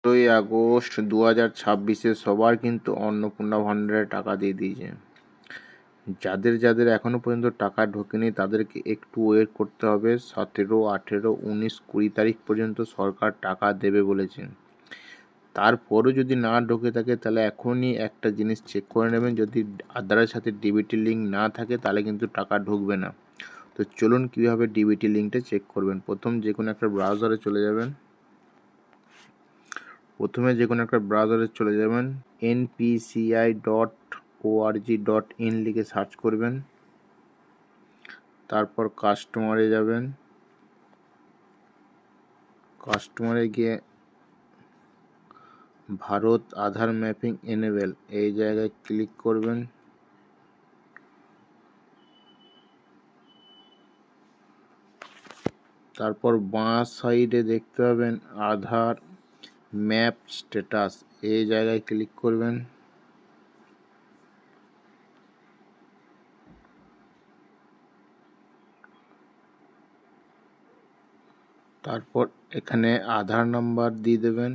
August 2026-এ সবার কিন্তু অন্নপূর্ণা ভান্ডারে টাকা দিয়ে দিয়েছে। যাদের যাদের এখনো পর্যন্ত টাকা ঢোকেনি তাদেরকে একটু ওয়েট করতে হবে। 17, 18, 19, 20 তারিখ পর্যন্ত সরকার টাকা দেবে বলেছেন। তারপরও যদি না ঢোকে থাকে তাহলে এখনই একটা জিনিস চেক করে নেবেন, যদি আধারের সাথে ডিবিটি লিঙ্ক না থাকে তাহলে কিন্তু টাকা ঢুকবে না। তো চলুন কীভাবে ডিবিটি লিঙ্কটা চেক করবেন। প্রথমে যে কোনো একটা ব্রাউজারে চলে যাবেন npci.org.in লিখে সার্চ করবেন। তারপর কাস্টমারে যাবেন, কাস্টমারে গিয়ে ভারত আধার ম্যাপিং এনেবেল এই জায়গায় ক্লিক করবেন। তারপর বাঁ সাইডে দেখতে পাবেন আধার ম্যাপ স্ট্যাটাস, এই জায়গায় ক্লিক করবেন। তারপর এখানে আধার নাম্বার দিয়ে দেবেন।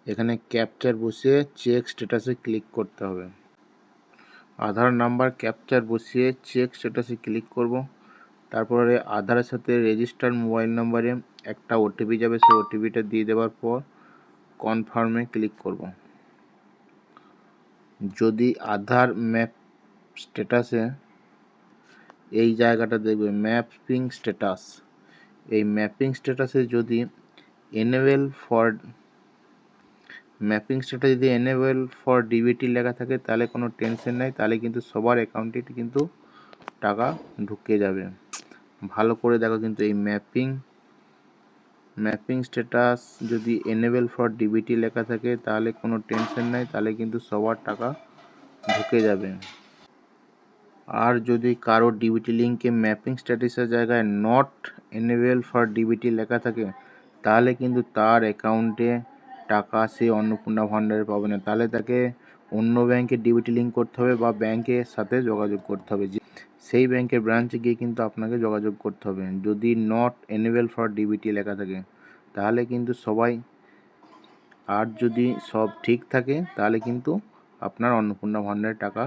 এখানে ক্যাপচার বসিয়ে চেক স্ট্যাটাসে ক্লিক করতে হবে। আধার নাম্বার ক্যাপচার বসিয়ে চেক স্ট্যাটাসে ক্লিক করব। তারপরে আধারের সাথে রেজিস্টার্ড মোবাইল নাম্বারে একটা ওটিপি যাবে, সেই ওটিপিটা দিয়ে দেওয়ার পর কনফার্মে ক্লিক করব। যদি আধার ম্যাপ স্ট্যাটাসে এই জায়গাটা দেখবে ম্যাপিং স্ট্যাটাস, এই ম্যাপিং স্ট্যাটাসে যদি এনেবল ফর ডিবিটি লেখা থাকে তাহলে কোনো টেনশন নাই, তাহলে কিন্তু সবার অ্যাকাউন্টে কিন্তু টাকা ঢুকে যাবে। ভালো করে দেখো কিন্তু এই ম্যাপিং স্ট্যাটাস যদি এনেবল ফর ডিবিটি লেখা থাকে তাহলে কোনো টেনশন নাই, তাহলে কিন্তু সবার টাকা ঢুকে যাবে। আর যদি কারো ডিবিটি লিঙ্কে ম্যাপিং স্ট্যাটাসের জায়গায় নট এনেবল ফর ডিবিটি লেখা থাকে তাহলে কিন্তু তার অ্যাকাউন্টে টাকা সে অন্নপূর্ণা ভান্ডারে পাবে না, তাহলে তাকে অন্য ব্যাংকে ডিবিটি লিঙ্ক করতে হবে বা ব্যাংকের সাথে যোগাযোগ করতে হবে। সেই ব্যাংকের ব্রাঞ্চে গিয়ে কিন্তু আপনাকে যোগাযোগ করতে হবে। যদি নট এনেবল ফর ডিবিটি লেখা থাকে তাহলে কিন্তু সবাই, আর যদি সব ঠিক থাকে তাহলে কিন্তু আপনার অন্নপূর্ণা ভান্ডারের টাকা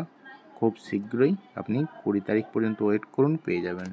খুব শীঘ্রই আপনি 20 তারিখ পর্যন্ত ওয়েট করুন, পেয়ে যাবেন।